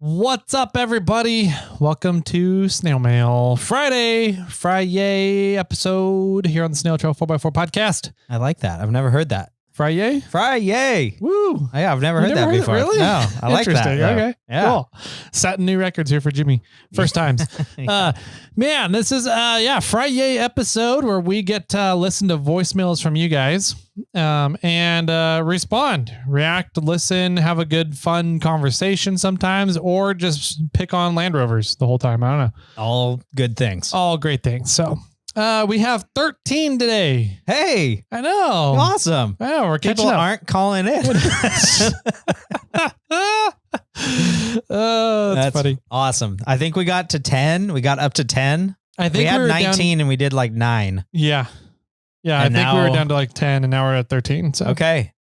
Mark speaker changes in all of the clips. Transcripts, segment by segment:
Speaker 1: What's up, everybody? Welcome to SnailMail Friday episode here on the SnailTrail4x4 Podcast.
Speaker 2: I like that. I've never heard that.
Speaker 1: Friday?
Speaker 2: Woo! Yeah, I've never heard that before.
Speaker 1: Really?
Speaker 2: No, I like that.
Speaker 1: Okay.
Speaker 2: Yeah.
Speaker 1: Cool. Setting new records here for Jimmy. First times. Man, this is Friday episode where we get to listen to voicemails from you guys and respond, react, listen, have a good fun conversation sometimes, or just pick on Land Rovers the whole time. I don't know.
Speaker 2: All good things.
Speaker 1: All great things. So we have 13 today.
Speaker 2: Hey,
Speaker 1: I know.
Speaker 2: awesome.
Speaker 1: I know. We're catching
Speaker 2: People
Speaker 1: up.
Speaker 2: aren't calling in.
Speaker 1: Oh, that's funny.
Speaker 2: Awesome. I think we got to 10. We got up to 10.
Speaker 1: I think
Speaker 2: we had
Speaker 1: were
Speaker 2: 19 and we did like 9.
Speaker 1: Yeah. I think we were down to like 10 and now we're at 13. So
Speaker 2: okay.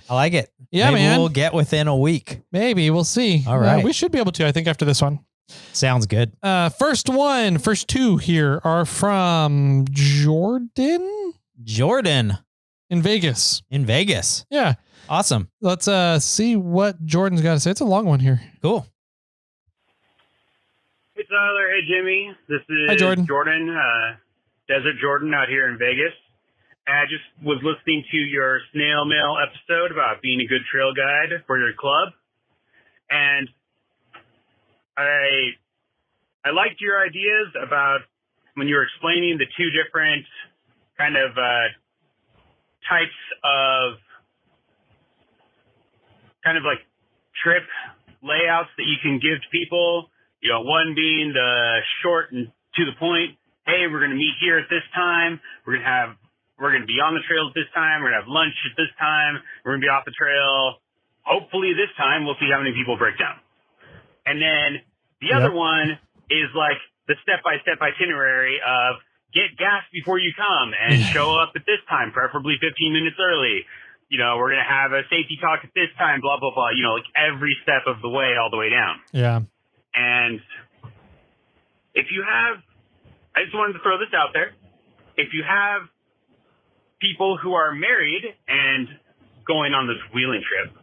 Speaker 2: I like it.
Speaker 1: Yeah,
Speaker 2: Maybe
Speaker 1: man.
Speaker 2: we'll get within a week.
Speaker 1: Maybe we'll see.
Speaker 2: All right.
Speaker 1: We should be able to, I think, after this one.
Speaker 2: Sounds good.
Speaker 1: First two here are from Jordan in Vegas. Yeah.
Speaker 2: Awesome.
Speaker 1: Let's see what Jordan's got to say. It's a long one here.
Speaker 2: Cool.
Speaker 3: Hey Tyler, hey Jimmy. This is
Speaker 1: Hi, Jordan.
Speaker 3: Desert Jordan out here in Vegas. I just was listening to your snail mail episode about being a good trail guide for your club. And I liked your ideas about when you were explaining the two different kind of types of kind of like trip layouts that you can give to people. You know, one being the short and to the point. Hey, we're going to meet here at this time. We're going to be on the trail at this time. We're going to have lunch at this time. We're going to be off the trail. Hopefully this time we'll see how many people break down. And then the other one is like the step-by-step itinerary of get gas before you come and show up at this time, preferably 15 minutes early. You know, we're going to have a safety talk at this time, blah, blah, blah. You know, like every step of the way, all the way down.
Speaker 1: Yeah.
Speaker 3: And if you have, I just wanted to throw this out there. If you have people who are married and going on this wheeling trip,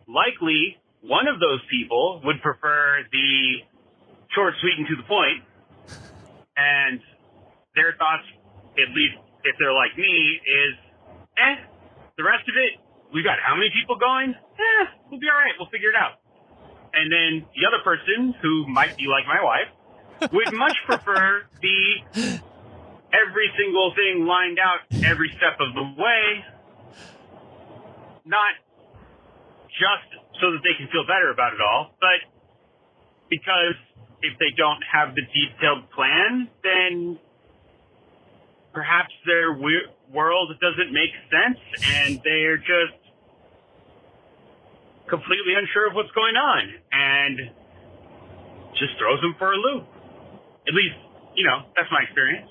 Speaker 3: likely one of those people would prefer the short, sweet, and to the point. And their thoughts, at least if they're like me, is, the rest of it, we got how many people going? We'll be all right. We'll figure it out. And then the other person, who might be like my wife, would much prefer the every single thing lined out every step of the way, not just so that they can feel better about it all, but because if they don't have the detailed plan, then perhaps their world doesn't make sense and they're just completely unsure of what's going on and just throws them for a loop. At least, you know, that's my experience.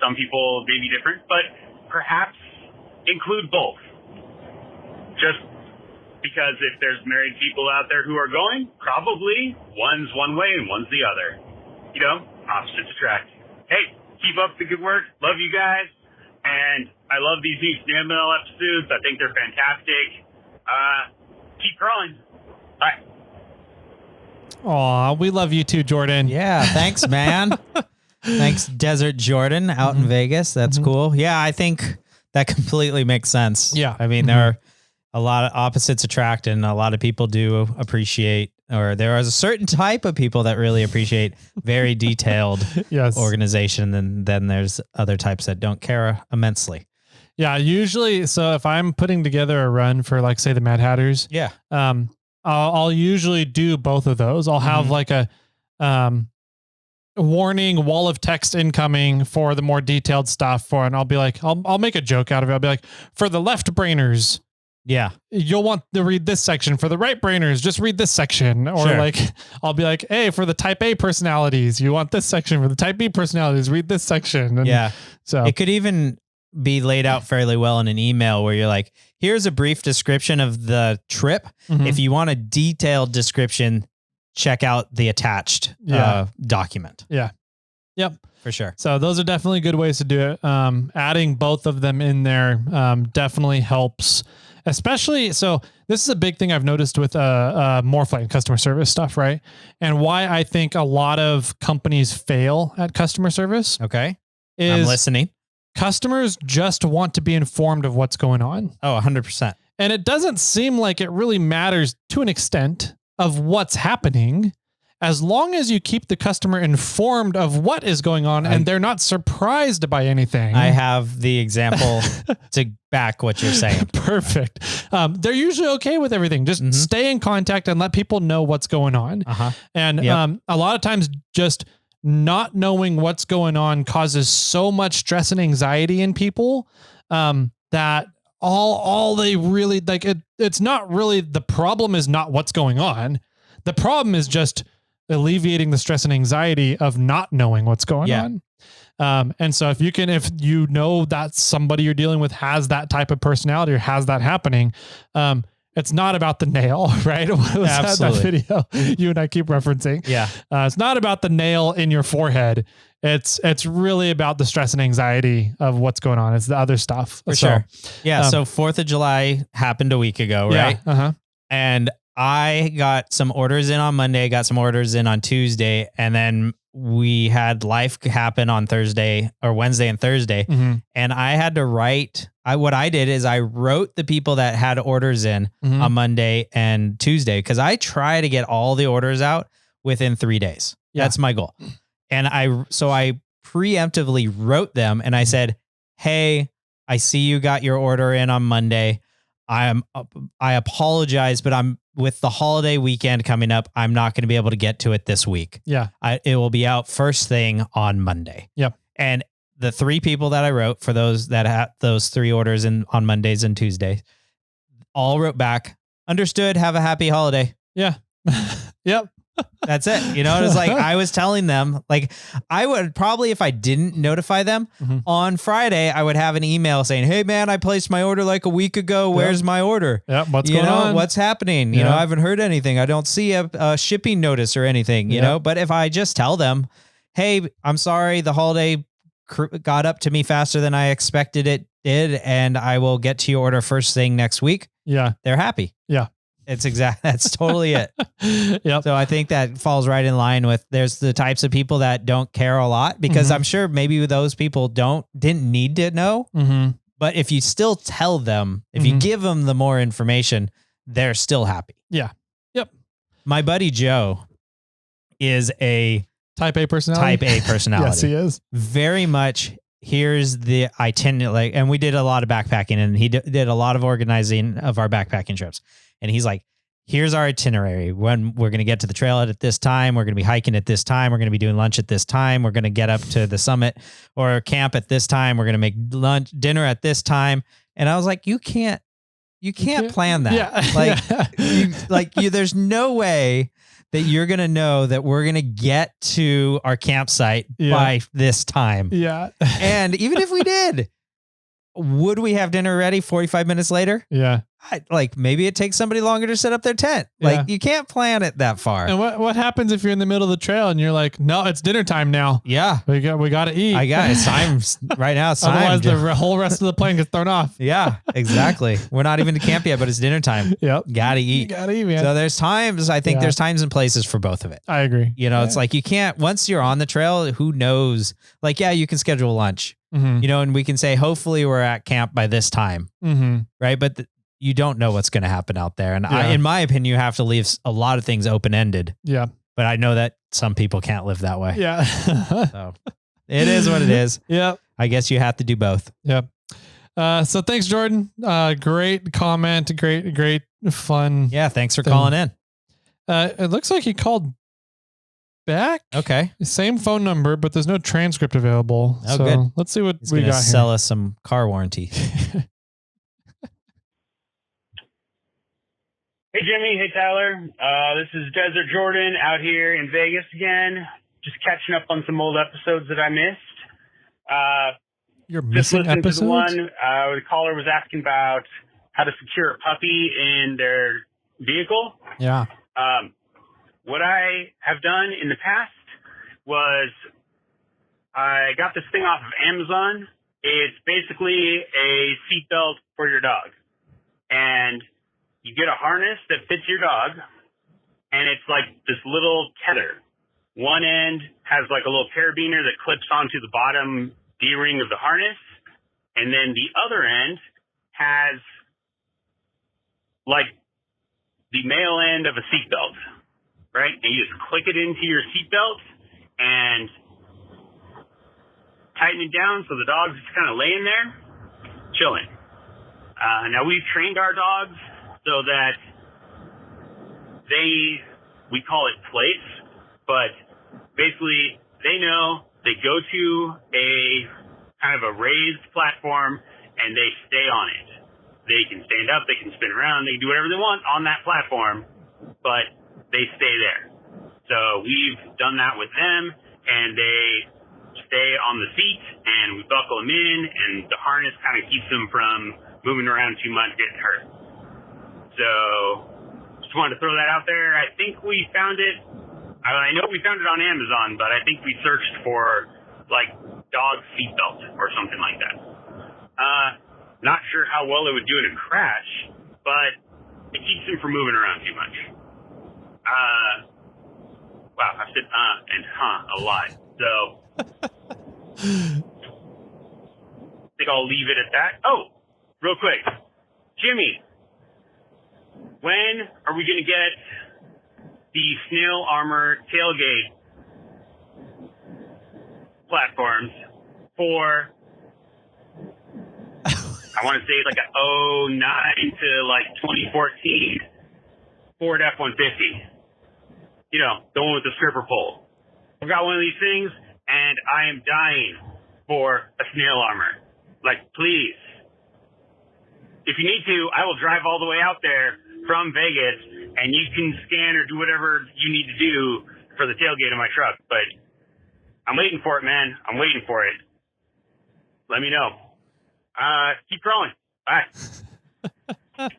Speaker 3: Some people may be different, but perhaps include both. Just because if there's married people out there who are going, probably one's one way and one's the other. You know, opposites attract. Hey, keep up the good work. Love you guys. And I love these new snail mail episodes. I think they're fantastic. Keep crawling. All right.
Speaker 1: Aw, we love you too, Jordan.
Speaker 2: Yeah. Thanks, man. Thanks, Desert Jordan out in Vegas. That's cool. Yeah, I think that completely makes sense.
Speaker 1: Yeah.
Speaker 2: I mean, there are a lot of opposites attract, and a lot of people do appreciate, or there is a certain type of people that really appreciate very detailed organization. And then there's other types that don't care immensely.
Speaker 1: Yeah. Usually, so if I'm putting together a run for, like, say, the Mad Hatters, I'll usually do both of those. I'll have like a warning wall of text incoming for the more detailed stuff and I'll be like, I'll make a joke out of it. I'll be like, for the left brainers, you'll want to read this section. For the right brainers, just read this section. Or like, I'll be like, hey, for the type A personalities, you want this section. For the type B personalities, read this section. And so
Speaker 2: it could even be laid out fairly well in an email where you're like, here's a brief description of the trip. If you want a detailed description, check out the attached document.
Speaker 1: Yeah. Yep.
Speaker 2: For sure.
Speaker 1: So those are definitely good ways to do it. Adding both of them in there definitely helps, Especially, so this is a big thing I've noticed with Morphlight customer service stuff, right? And why I think a lot of companies fail at customer service.
Speaker 2: Okay.
Speaker 1: I'm
Speaker 2: listening.
Speaker 1: Customers just want to be informed of what's going on.
Speaker 2: Oh, 100%.
Speaker 1: And it doesn't seem like it really matters to an extent of what's happening, as long as you keep the customer informed of what is going on and they're not surprised by anything.
Speaker 2: I have the example to back what you're saying.
Speaker 1: Perfect. They're usually okay with everything. Just stay in contact and let people know what's going on. And a lot of times just not knowing what's going on causes so much stress and anxiety in people that all they really like it's not really, the problem is not what's going on. The problem is just alleviating the stress and anxiety of not knowing what's going on. And so if you know that somebody you're dealing with has that type of personality or has that happening, it's not about the nail, right?
Speaker 2: Absolutely.
Speaker 1: That video you and I keep referencing.
Speaker 2: Yeah.
Speaker 1: It's not about the nail in your forehead. It's really about the stress and anxiety of what's going on. It's the other stuff.
Speaker 2: For sure. Yeah. So 4th of July happened a week ago, right?
Speaker 1: Yeah.
Speaker 2: And I got some orders in on Monday, got some orders in on Tuesday, and then we had life happen on Thursday or Wednesday and Thursday. And I had to write, what I did is I wrote the people that had orders in on Monday and Tuesday, because I try to get all the orders out within 3 days. Yeah. That's my goal. And I preemptively wrote them and I said, hey, I see you got your order in on Monday. I apologize, but with the holiday weekend coming up, I'm not going to be able to get to it this week.
Speaker 1: Yeah.
Speaker 2: It will be out first thing on Monday.
Speaker 1: Yep.
Speaker 2: And the 3 people that I wrote for those that had those 3 orders in on Mondays and Tuesdays, all wrote back, understood, have a happy holiday.
Speaker 1: Yeah. Yep.
Speaker 2: That's it. You know, it was like, I was telling them, like, I would probably, if I didn't notify them on Friday, I would have an email saying, hey man, I placed my order like a week ago. Where's my order?
Speaker 1: Yeah. What's going on?
Speaker 2: What's happening? You know, I haven't heard anything. I don't see a shipping notice or anything, you know, but if I just tell them, hey, I'm sorry, the holiday got up to me faster than I expected it did, and I will get to your order first thing next week.
Speaker 1: Yeah.
Speaker 2: They're happy.
Speaker 1: Yeah.
Speaker 2: That's totally it.
Speaker 1: Yep.
Speaker 2: So I think that falls right in line with, there's the types of people that don't care a lot, because I'm sure maybe those people didn't need to know. But if you still tell them, if you give them the more information, they're still happy.
Speaker 1: Yeah. Yep.
Speaker 2: My buddy Joe is a
Speaker 1: Type A personality. Yes, he is.
Speaker 2: Very much. Here's the itinerary, and we did a lot of backpacking, and he did a lot of organizing of our backpacking trips. And he's like, here's our itinerary. When we're going to get to the trailhead at this time, we're going to be hiking at this time, we're going to be doing lunch at this time, we're going to get up to the summit or camp at this time, we're going to make dinner at this time. And I was like, you can't plan that.
Speaker 1: Yeah.
Speaker 2: There's no way that you're going to know that we're going to get to our campsite by this time.
Speaker 1: Yeah.
Speaker 2: And even if we did, would we have dinner ready 45 minutes later?
Speaker 1: Yeah.
Speaker 2: Maybe it takes somebody longer to set up their tent. You can't plan it that far.
Speaker 1: And what happens if you're in the middle of the trail and you're like, no, it's dinner time now.
Speaker 2: Yeah.
Speaker 1: We got to eat.
Speaker 2: It's time right now. It's time.
Speaker 1: Otherwise the whole rest of the plane gets thrown off.
Speaker 2: Yeah, exactly. We're not even to camp yet, but it's dinner time.
Speaker 1: Yep.
Speaker 2: Gotta eat.
Speaker 1: You gotta eat, man.
Speaker 2: So there's times, I think there's times and places for both of it.
Speaker 1: I agree.
Speaker 2: You know, it's like, you can't, once you're on the trail, who knows? You can schedule lunch, you know, and we can say, hopefully we're at camp by this time. Right. But you don't know what's going to happen out there. And in my opinion, you have to leave a lot of things open-ended.
Speaker 1: Yeah.
Speaker 2: But I know that some people can't live that way.
Speaker 1: Yeah.
Speaker 2: So it is what it is.
Speaker 1: Yeah.
Speaker 2: I guess you have to do both.
Speaker 1: Yep. So thanks, Jordan. Great comment. Great fun.
Speaker 2: Yeah. Thanks for calling in.
Speaker 1: It looks like he called back.
Speaker 2: Okay.
Speaker 1: Same phone number, but there's no transcript available.
Speaker 2: Oh,
Speaker 1: so
Speaker 2: good.
Speaker 1: Let's see what
Speaker 2: He's
Speaker 1: we got here.
Speaker 2: sell us some car warranty.
Speaker 3: Hey, Jimmy. Hey, Tyler. This is Desert Jordan out here in Vegas again. Just catching up on some old episodes that I missed.
Speaker 1: You're
Speaker 3: Just
Speaker 1: missing
Speaker 3: listened
Speaker 1: episodes?
Speaker 3: to the one. The caller was asking about how to secure a puppy in their vehicle.
Speaker 1: Yeah.
Speaker 3: What I have done in the past was I got this thing off of Amazon. It's basically a seatbelt for your dog. and you get a harness that fits your dog, and it's like this little tether. One end has like a little carabiner that clips onto the bottom D-ring of the harness, and then the other end has like the male end of a seatbelt, right? And you just click it into your seatbelt and tighten it down so the dog's just kind of laying there, chilling. Now we've trained our dogs so that we call it place, but basically they know they go to a kind of a raised platform and they stay on it. They can stand up, they can spin around, they can do whatever they want on that platform, but they stay there. So we've done that with them, and they stay on the seat, and we buckle them in, and the harness kind of keeps them from moving around too much, getting hurt. So just wanted to throw that out there. I think we found it. I know we found it on Amazon, but I think we searched for like dog seatbelt or something like that. Not sure how well it would do in a crash, but it keeps them from moving around too much. Wow, I've said and a lot. So I think I'll leave it at that. Oh, real quick. Jimmy, when are we going to get the Snail Armor tailgate platforms for, I want to say like a 09 to like 2014 Ford F-150? You know, the one with the stripper pole. I've got one of these things, and I am dying for a Snail Armor. Like, please. If you need to, I will drive all the way out there from Vegas, and you can scan or do whatever you need to do for the tailgate of my truck. But I'm waiting for it, man. I'm waiting for it. Let me know. Keep crawling. Bye.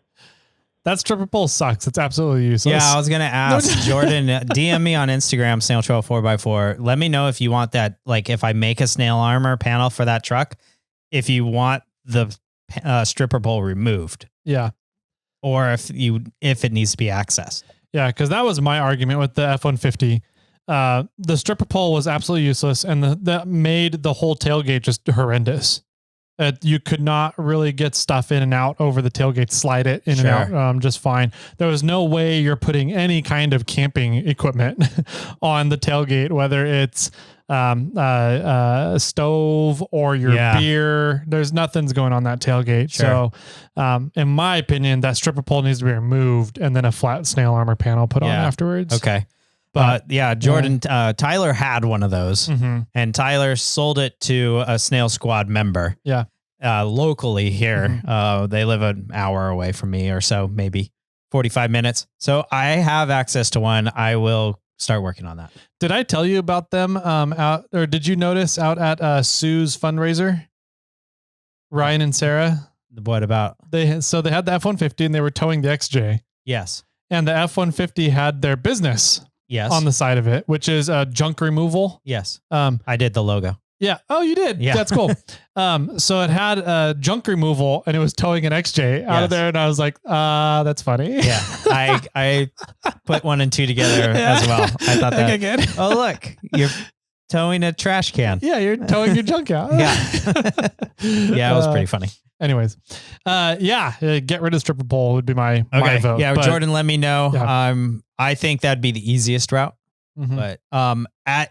Speaker 1: That stripper pole sucks. It's absolutely useless.
Speaker 2: Yeah, I was going to ask Jordan, DM me on Instagram, SnailTrail4x4. Let me know if you want that. Like if I make a Snail Armor panel for that truck, if you want the stripper pole removed.
Speaker 1: Yeah.
Speaker 2: Or if it needs to be accessed.
Speaker 1: Yeah, because that was my argument with the F-150. The stripper pole was absolutely useless, and that made the whole tailgate just horrendous. You could not really get stuff in and out over the tailgate, slide it in and out just fine. There was no way you're putting any kind of camping equipment on the tailgate, whether it's a stove or your beer. There's nothing's going on that tailgate.
Speaker 2: Sure.
Speaker 1: So in my opinion, that stripper pole needs to be removed and then a flat Snail Armor panel put on afterwards.
Speaker 2: Okay. But yeah, Jordan, Tyler had one of those, and Tyler sold it to a Snail Squad member.
Speaker 1: Yeah.
Speaker 2: Locally here. They live an hour away from me or so, maybe 45 minutes. So I have access to one. I will start working on that.
Speaker 1: Did I tell you about them or did you notice out at Sue's fundraiser? Ryan and Sarah?
Speaker 2: What about?
Speaker 1: They had the F-150 and they were towing the XJ.
Speaker 2: Yes.
Speaker 1: And the F-150 had their business on the side of it, which is junk removal.
Speaker 2: Yes. I did the logo.
Speaker 1: Yeah. Oh, you did? Yeah. That's cool. So it had junk removal and it was towing an XJ out of there. And I was like, that's funny.
Speaker 2: Yeah. I put one and two together as well. I thought that.
Speaker 1: Okay, good.
Speaker 2: Oh, look, you're towing a trash can.
Speaker 1: Yeah. You're towing your junk out.
Speaker 2: Yeah. Yeah. It was pretty funny.
Speaker 1: Anyways, get rid of stripper pole would be my vote.
Speaker 2: Yeah, Jordan, let me know.
Speaker 1: Yeah.
Speaker 2: I think that'd be the easiest route. But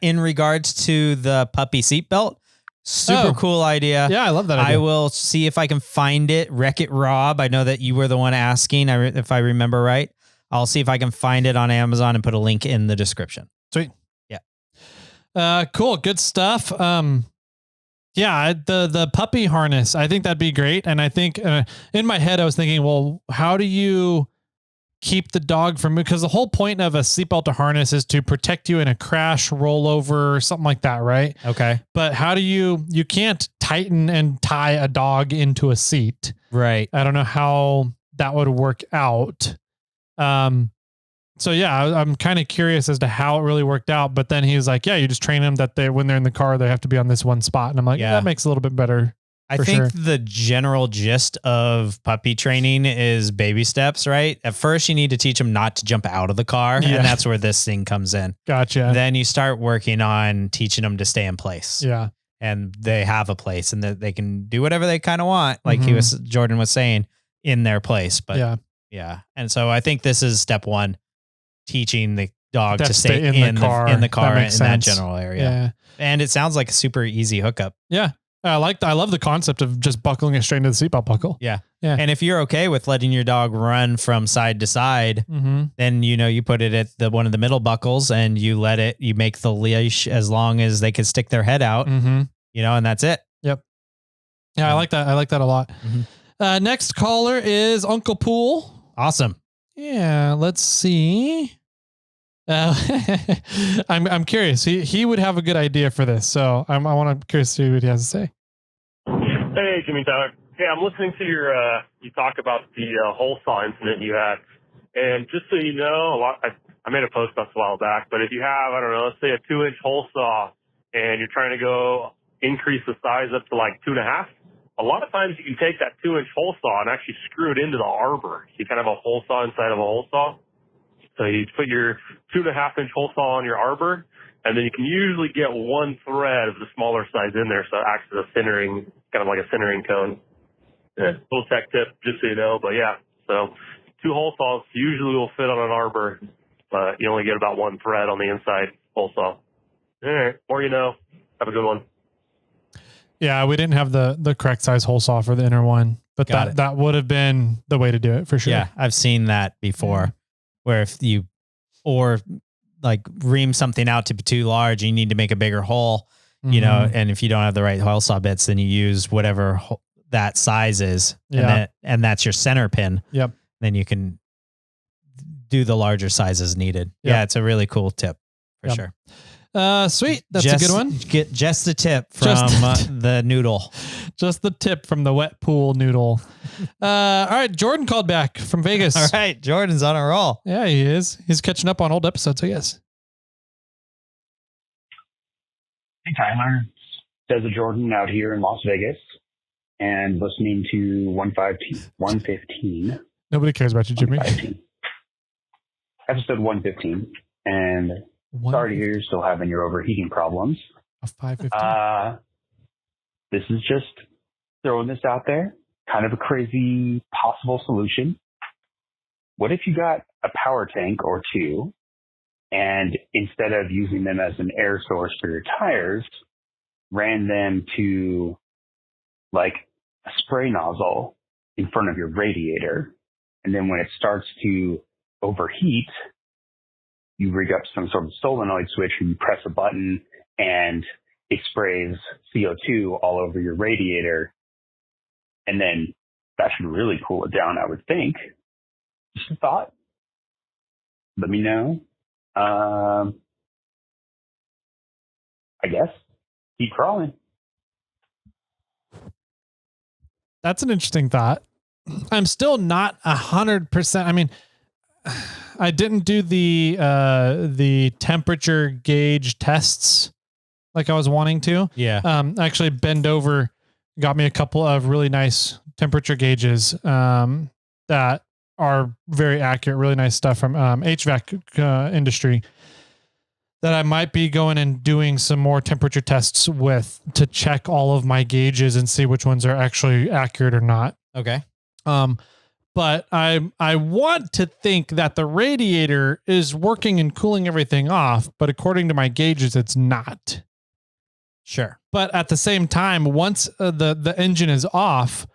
Speaker 2: in regards to the puppy seatbelt, super cool idea.
Speaker 1: Yeah, I love that idea.
Speaker 2: I will see if I can find it. Wreck-It Rob. I know that you were the one asking, if I remember right. I'll see if I can find it on Amazon and put a link in the description.
Speaker 1: Sweet.
Speaker 2: Yeah.
Speaker 1: Cool. Good stuff. Yeah, the puppy harness, I think that'd be great. And I think in my head, I was thinking, well, how do you keep the dog from, because the whole point of a seatbelt to harness is to protect you in a crash, rollover, something like that, right?
Speaker 2: Okay.
Speaker 1: But how do you can't tighten and tie a dog into a seat.
Speaker 2: Right.
Speaker 1: I don't know how that would work out. So yeah, I'm kind of curious as to how it really worked out. But then he was like, yeah, you just train them that when they're in the car, they have to be on this one spot. And I'm like, that makes a little bit better
Speaker 2: I think the general gist of puppy training is baby steps, right? At first, you need to teach them not to jump out of the car, and that's where this thing comes in.
Speaker 1: Gotcha.
Speaker 2: Then you start working on teaching them to stay in place.
Speaker 1: Yeah.
Speaker 2: And they have a place, and they can do whatever they kind of want, like Jordan was saying, in their place. But yeah. And so I think this is step one, teaching the dog to stay in the car in that general area.
Speaker 1: Yeah.
Speaker 2: And it sounds like a super easy hookup.
Speaker 1: Yeah. I love the concept of just buckling it straight into the seatbelt buckle.
Speaker 2: Yeah. Yeah. And if you're okay with letting your dog run from side to side, then, you put it at one of the middle buckles and you make the leash as long as they can stick their head out, and that's it.
Speaker 1: Yep. Yeah. I like that. I like that a lot. Next caller is Uncle Pool.
Speaker 2: Awesome.
Speaker 1: Yeah. Let's see. I'm curious. He would have a good idea for this, so I'm curious to see what he has to say.
Speaker 4: Hey, Jimmy Tyler. Hey, I'm listening to your you talk about the hole saw incident you had, and just so you know, I made a post about this a while back. But if you have, I don't know, let's say a 2-inch hole saw, and you're trying to go increase the size up to like 2.5. A lot of times you can take that 2-inch hole saw and actually screw it into the arbor. You kind of have a hole saw inside of a hole saw. So you put your 2.5-inch hole saw on your arbor, and then you can usually get one thread of the smaller size in there, so it acts as a centering, kind of like a centering cone. Yeah, little tech tip, just so you know. But yeah, so 2 hole saws usually will fit on an arbor, but you only get about one thread on the inside hole saw. All right, more you know. Have a good one.
Speaker 1: Yeah, we didn't have the correct size hole saw for the inner one, but that would have been the way to do it for sure.
Speaker 2: Yeah, I've seen that before. Where if you ream something out to be too large, you need to make a bigger hole, and if you don't have the right hole saw bits, then you use whatever that size is, and that's your center pin.
Speaker 1: Yep.
Speaker 2: Then you can do the larger sizes needed. Yep. Yeah, it's a really cool tip for sure.
Speaker 1: Sweet. That's a good one.
Speaker 2: Get just the tip from the noodle.
Speaker 1: Just the tip from the wet pool noodle. All right. Jordan called back from Vegas.
Speaker 2: All right. Jordan's on a roll.
Speaker 1: Yeah, he is. He's catching up on old episodes, I guess.
Speaker 5: Hey, Tyler. Desert Jordan out here in Las Vegas and listening to 115.
Speaker 1: Nobody cares about you, Jimmy.
Speaker 5: Episode 115. And sorry to hear you're still having your overheating problems.
Speaker 1: A 515.
Speaker 5: This is just throwing this out there. Kind of a crazy possible solution. What if you got a power tank or two, and instead of using them as an air source for your tires, ran them to like a spray nozzle in front of your radiator, and then when it starts to overheat, you rig up some sort of solenoid switch and you press a button and it sprays CO2 all over your radiator. And then that should really cool it down, I would think. Just a thought. Let me know. I guess. Keep crawling.
Speaker 1: That's an interesting thought. I'm still not 100%. I mean, I didn't do the temperature gauge tests like I was wanting to.
Speaker 2: Yeah.
Speaker 1: Actually, Bend Over got me a couple of really nice temperature gauges that are very accurate, really nice stuff from HVAC industry that I might be going and doing some more temperature tests with to check all of my gauges and see which ones are actually accurate or not.
Speaker 2: Okay.
Speaker 1: But I want to think that the radiator is working and cooling everything off, but according to my gauges, it's not.
Speaker 2: Sure.
Speaker 1: But at the same time, once the engine is off,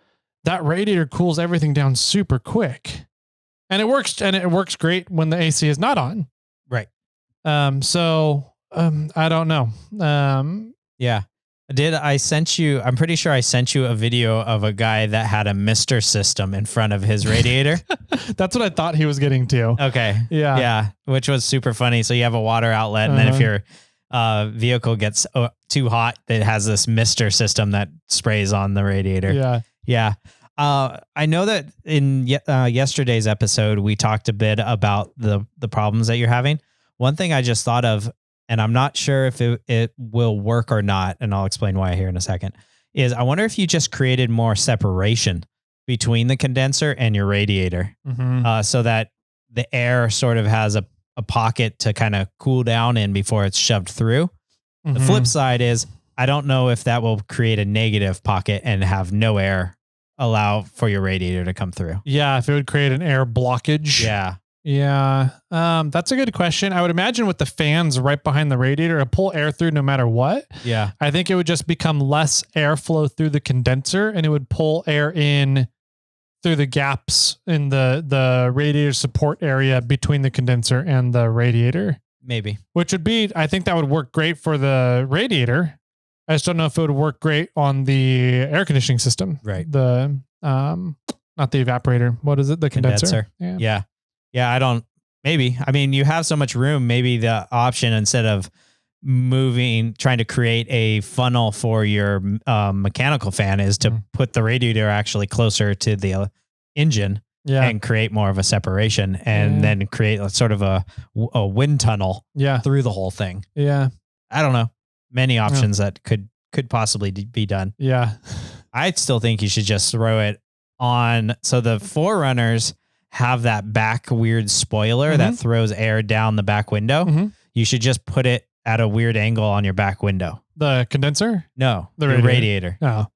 Speaker 1: that radiator cools everything down super quick. And it works great when the AC is not on.
Speaker 2: Right.
Speaker 1: So I don't know.
Speaker 2: Yeah. I'm pretty sure I sent you a video of a guy that had a mister system in front of his radiator.
Speaker 1: That's what I thought he was getting to.
Speaker 2: Okay.
Speaker 1: Yeah.
Speaker 2: Yeah. Which was super funny. So you have a water outlet, and then if your vehicle gets too hot, it has this mister system that sprays on the radiator.
Speaker 1: Yeah.
Speaker 2: Yeah. I know that in yesterday's episode, we talked a bit about the problems that you're having. One thing I just thought of, and I'm not sure if it will work or not, and I'll explain why here in a second, is I wonder if you just created more separation between the condenser and your radiator, so that the air sort of has a pocket to kind of cool down in before it's shoved through. The flip side is I don't know if that will create a negative pocket and have no air allow for your radiator to come through.
Speaker 1: Yeah, if it would create an air blockage.
Speaker 2: Yeah.
Speaker 1: Yeah. That's a good question. I would imagine with the fans right behind the radiator, it'll pull air through no matter what.
Speaker 2: Yeah.
Speaker 1: I think it would just become less airflow through the condenser, and it would pull air in through the gaps in the radiator support area between the condenser and the radiator.
Speaker 2: Maybe.
Speaker 1: Which would be, I think that would work great for the radiator. I just don't know if it would work great on the air conditioning system.
Speaker 2: Right.
Speaker 1: The, not the evaporator. What is it? The condenser.
Speaker 2: Yeah. Yeah. I don't, maybe. I mean, you have so much room. Maybe the option, instead of trying to create a funnel for your mechanical fan, is to put the radiator actually closer to the engine and create more of a separation, and then create a sort of a wind tunnel through the whole thing.
Speaker 1: Yeah.
Speaker 2: I don't know. Many options that could possibly be done.
Speaker 1: Yeah.
Speaker 2: I still think you should just throw it on. So the Forerunners have that back weird spoiler that throws air down the back window. You should just put it at a weird angle on your back window.
Speaker 1: The condenser?
Speaker 2: No,
Speaker 1: the
Speaker 2: radiator.
Speaker 1: Oh,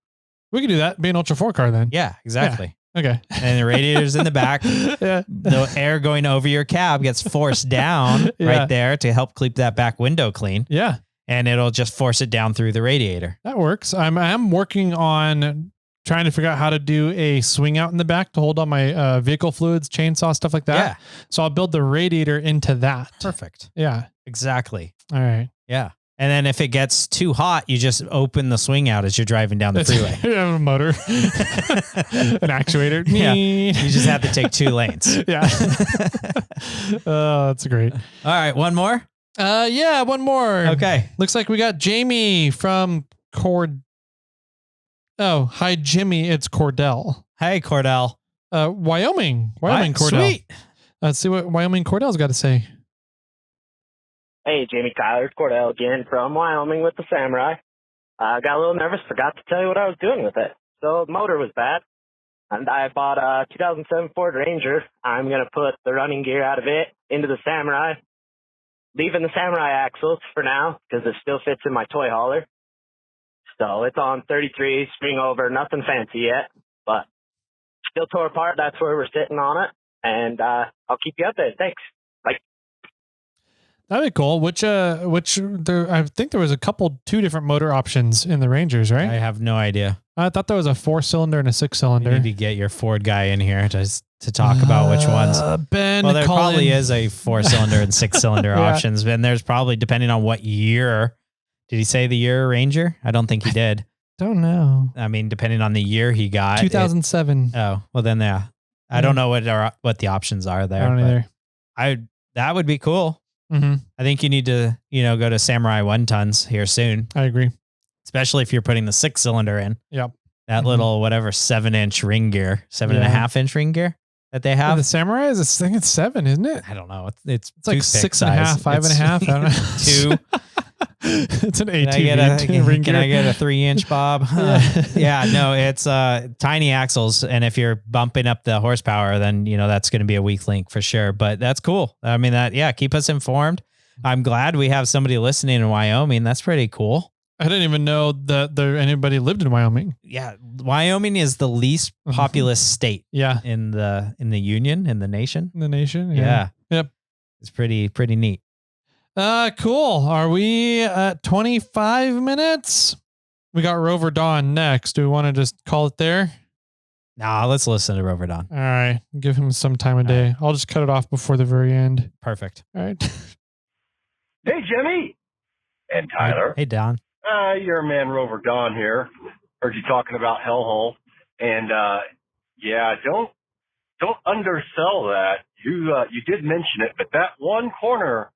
Speaker 1: we could do that. Be an Ultra 4 car then.
Speaker 2: Yeah, exactly.
Speaker 1: Yeah. Okay.
Speaker 2: And the radiator's in the back. The air going over your cab gets forced down right there to help keep that back window clean.
Speaker 1: Yeah.
Speaker 2: And it'll just force it down through the radiator.
Speaker 1: That works. I'm working on trying to figure out how to do a swing out in the back to hold on my vehicle fluids, chainsaw, stuff like that.
Speaker 2: Yeah.
Speaker 1: So I'll build the radiator into that.
Speaker 2: Perfect.
Speaker 1: Yeah.
Speaker 2: Exactly.
Speaker 1: All right.
Speaker 2: Yeah. And then if it gets too hot, you just open the swing out as you're driving down the freeway.
Speaker 1: You have a motor, an actuator.
Speaker 2: Yeah. You just have to take 2 lanes.
Speaker 1: Yeah. Oh, that's great.
Speaker 2: All right. One more?
Speaker 1: Yeah, one more.
Speaker 2: Okay.
Speaker 1: Looks like we got Jamie from Oh, hi, Jimmy. It's Cordell.
Speaker 2: Hey, Cordell.
Speaker 1: Wyoming. Cordell.
Speaker 2: Sweet.
Speaker 1: Let's see what Wyoming Cordell's got to say.
Speaker 6: Hey, Jamie Tyler, it's Cordell again from Wyoming with the Samurai. I got a little nervous, forgot to tell you what I was doing with it. So the motor was bad, and I bought a 2007 Ford Ranger. I'm going to put the running gear out of it into the Samurai, leaving the Samurai axles for now because it still fits in my toy hauler. So it's on 33, spring over, nothing fancy yet, but still tore apart. That's where we're sitting on it, and I'll keep you updated. Thanks. Bye.
Speaker 1: That'd be cool. I think there was 2 different motor options in the Rangers, right?
Speaker 2: I have no idea.
Speaker 1: I thought there was a 4-cylinder and a 6-cylinder.
Speaker 2: You need to get your Ford guy in here to talk about which ones.
Speaker 1: Ben,
Speaker 2: well, there probably is a 4-cylinder and 6-cylinder options. And there's probably, depending on what year. Did he say the year Ranger? I don't think he did.
Speaker 1: Don't know.
Speaker 2: I mean, depending on the year he got.
Speaker 1: 2007.
Speaker 2: Oh, well then, yeah. I don't know what the options are there.
Speaker 1: I don't either.
Speaker 2: That would be cool.
Speaker 1: Mm-hmm.
Speaker 2: I think you need to, go to Samurai 1-tons here soon.
Speaker 1: I agree.
Speaker 2: Especially if you're putting the 6-cylinder in.
Speaker 1: Yep.
Speaker 2: That little, 7-inch ring gear, 7.5-inch ring gear that they have.
Speaker 1: The Samurai I think it's 7, isn't it?
Speaker 2: I don't know. It's
Speaker 1: like 6.5, 5.5. I don't know. 2. It's an ATV ring gear.
Speaker 2: Can I get a 3-inch, Bob? No, it's tiny axles. And if you're bumping up the horsepower, then, that's going to be a weak link for sure. But that's cool. I mean, keep us informed. I'm glad we have somebody listening in Wyoming. That's pretty cool.
Speaker 1: I didn't even know that anybody lived in Wyoming.
Speaker 2: Yeah. Wyoming is the least populous state in the union, in the nation.
Speaker 1: In the nation.
Speaker 2: Yeah.
Speaker 1: Yep.
Speaker 2: It's pretty neat.
Speaker 1: Cool. Are we at 25 minutes? We got Rover Don next. Do we want to just call it there?
Speaker 2: Nah, let's listen to Rover Don.
Speaker 1: All right. Give him some time of day. Right. I'll just cut it off before the very end.
Speaker 2: Perfect.
Speaker 1: All right.
Speaker 7: Hey, Jimmy. And Tyler.
Speaker 2: Hey, Don.
Speaker 7: Your man Rover Don here. Heard you talking about Hellhole. And, don't undersell that. You did mention it, but that one corner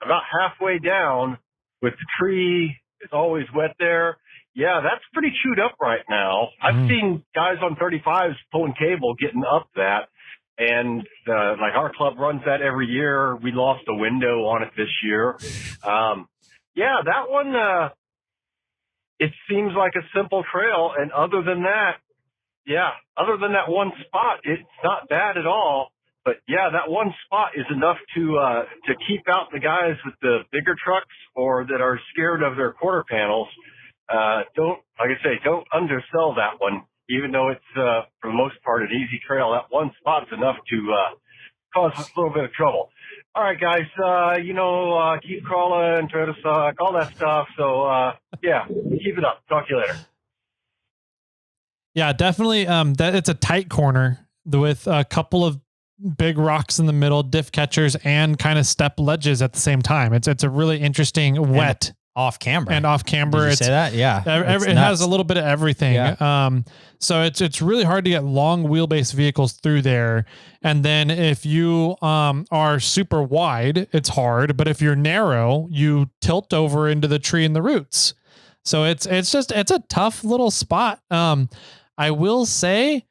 Speaker 7: about halfway down with the tree is always wet there. Yeah, that's pretty chewed up right now. I've seen guys on 35s pulling cable getting up that. And like our club runs that every year. We lost a window on it this year. That one, it seems like a simple trail. And other than that one spot, it's not bad at all. But yeah, that one spot is enough to keep out the guys with the bigger trucks or that are scared of their quarter panels. Don't undersell that one. Even though it's, for the most part, an easy trail, that one spot's enough to cause a little bit of trouble. All right, guys, keep crawling, try to suck, all that stuff. So, yeah, keep it up. Talk to you later.
Speaker 1: Yeah, definitely. That it's a tight corner with a couple of big rocks in the middle, diff catchers, and kind of step ledges at the same time. It's a really interesting wet.
Speaker 2: Off camber.
Speaker 1: And off camber.
Speaker 2: Did you say that? Yeah.
Speaker 1: It has a little bit of everything.
Speaker 2: Yeah.
Speaker 1: So it's really hard to get long wheelbase vehicles through there. And then if you are super wide, it's hard. But if you're narrow, you tilt over into the tree and the roots. So it's a tough little spot. I will say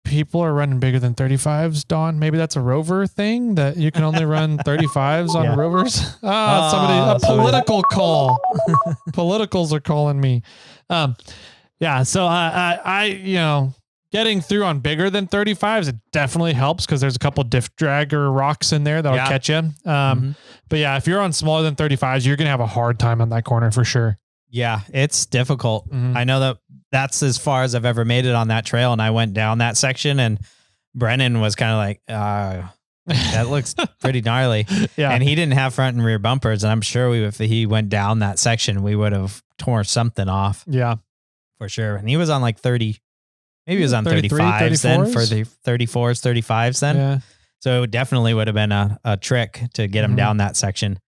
Speaker 1: people are running bigger than 35s, Don. Maybe that's a Rover thing that you can only run 35s on Rovers. A political call. Politicals are calling me. So I getting through on bigger than 35s, it definitely helps because there's a couple diff dragger rocks in there that'll catch you. But yeah, if you're on smaller than 35s, you're going to have a hard time on that corner for sure.
Speaker 2: Yeah, it's difficult. I know that's as far as I've ever made it on that trail. And I went down that section and Brennan was kind of like, that looks pretty gnarly. And he didn't have front and rear bumpers. And I'm sure if he went down that section, we would have torn something off.
Speaker 1: Yeah,
Speaker 2: for sure. And he was on like 30, maybe he was on 35s then for the 34s, 35s then.
Speaker 1: Yeah.
Speaker 2: So it definitely would have been a trick to get him down that section.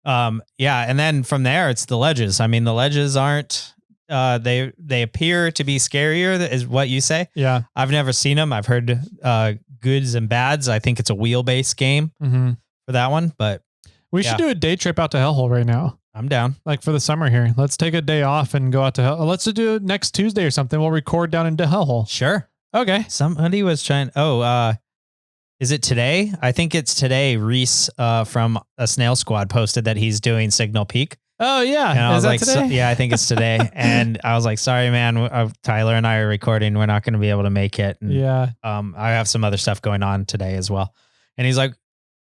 Speaker 2: And then from there, it's the ledges. I mean, the ledges aren't, they appear to be scarier is what you say.
Speaker 1: Yeah.
Speaker 2: I've never seen them. I've heard, goods and bads. I think it's a wheelbase game for that one, but
Speaker 1: we should do a day trip out to Hellhole right now.
Speaker 2: I'm down.
Speaker 1: Like for the summer here, let's take a day off and go out to Hellhole. Let's do it next Tuesday or something. We'll record down into Hellhole.
Speaker 2: Sure.
Speaker 1: Okay.
Speaker 2: Somebody was trying, is it today? I think it's today. Reese from a Snail Squad posted that he's doing Signal Peak.
Speaker 1: Oh yeah.
Speaker 2: And I was like,
Speaker 1: today?
Speaker 2: yeah, I think it's today. And I was like, sorry, man. Tyler and I are recording. We're not going to be able to make it. And, I have some other stuff going on today as well. And he's like,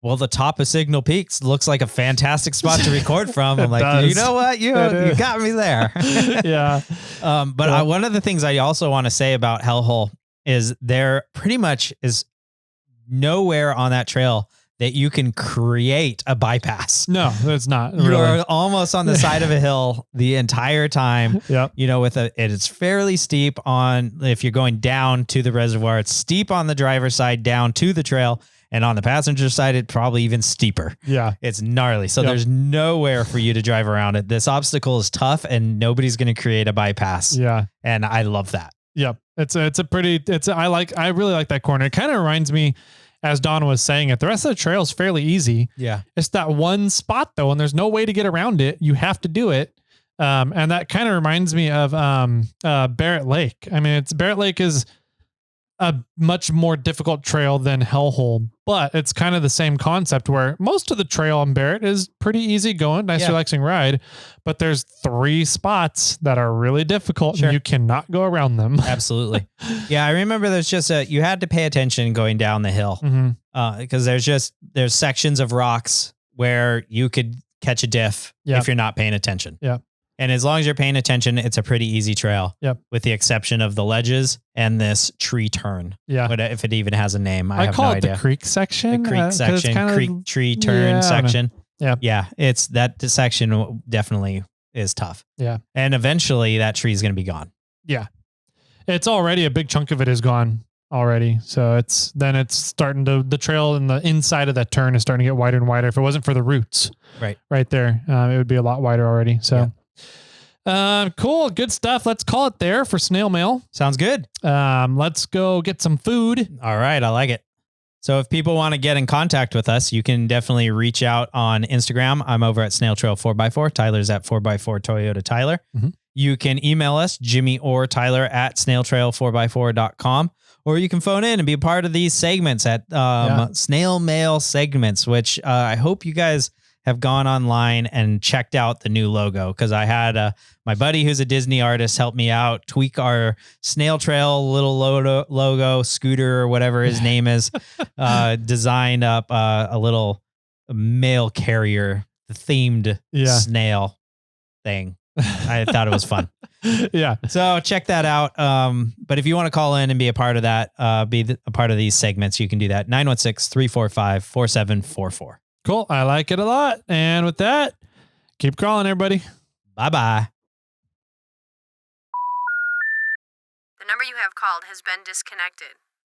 Speaker 2: well, the top of Signal Peaks looks like a fantastic spot to record from. I'm like, you know what? You got me there.
Speaker 1: Yeah.
Speaker 2: But one of the things I also want to say about Hellhole is there pretty much is nowhere on that trail that you can create a bypass.
Speaker 1: No, it's not.
Speaker 2: You're almost on the side of a hill the entire time.
Speaker 1: Yep.
Speaker 2: It's fairly steep if you're going down to the reservoir, it's steep on the driver's side down to the trail. And on the passenger side, it's probably even steeper.
Speaker 1: Yeah.
Speaker 2: It's gnarly. So there's nowhere for you to drive around it. This obstacle is tough and nobody's going to create a bypass.
Speaker 1: Yeah.
Speaker 2: And I love that.
Speaker 1: Yep. I really like that corner. It kind of reminds me, as Don was saying it, the rest of the trail is fairly easy.
Speaker 2: Yeah.
Speaker 1: It's that one spot though, and there's no way to get around it. You have to do it. And that kind of reminds me of Barrett Lake. I mean, Barrett Lake is a much more difficult trail than Hellhole, but it's kind of the same concept where most of the trail on Barrett is pretty easy going, nice relaxing ride, but there's 3 spots that are really difficult and you cannot go around them.
Speaker 2: Absolutely. Yeah. I remember there's just you had to pay attention going down the hill because there's sections of rocks where you could catch a diff if you're not paying attention.
Speaker 1: Yeah.
Speaker 2: And as long as you're paying attention, it's a pretty easy trail.
Speaker 1: Yep.
Speaker 2: With the exception of the ledges and this tree turn.
Speaker 1: Yeah.
Speaker 2: But if it even has a name, I have
Speaker 1: call
Speaker 2: no
Speaker 1: it
Speaker 2: idea.
Speaker 1: the creek section.
Speaker 2: The creek section, creek tree turn section.
Speaker 1: Yeah.
Speaker 2: Yeah. It's that section definitely is tough.
Speaker 1: Yeah.
Speaker 2: And eventually that tree is going to be gone.
Speaker 1: Yeah. It's already a big chunk of it is gone already. So it's starting to, the trail in the inside of that turn is starting to get wider and wider. If it wasn't for the roots right there, it would be a lot wider already. So cool. Good stuff. Let's call it there for snail mail.
Speaker 2: Sounds good.
Speaker 1: Let's go get some food.
Speaker 2: All right. I like it. So if people want to get in contact with us, you can definitely reach out on Instagram. I'm over at SnailTrail4x4. Tyler's at 4x4 Toyota Tyler. You can email us, Jimmy or Tyler at SnailTrail4x4.com, or you can phone in and be a part of these segments at Snail Mail segments, which I hope you guys have gone online and checked out the new logo, because I had my buddy who's a Disney artist help me out, tweak our Snail Trail little logo, Scooter or whatever his name is, designed up a little mail carrier themed snail thing. I thought it was fun.
Speaker 1: Yeah.
Speaker 2: So check that out. But if you want to call in and be a part of that, a part of these segments, you can do that. 916-345-4744.
Speaker 1: Cool. I like it a lot. And with that, keep crawling, everybody.
Speaker 2: Bye-bye.
Speaker 8: The number you have called has been disconnected.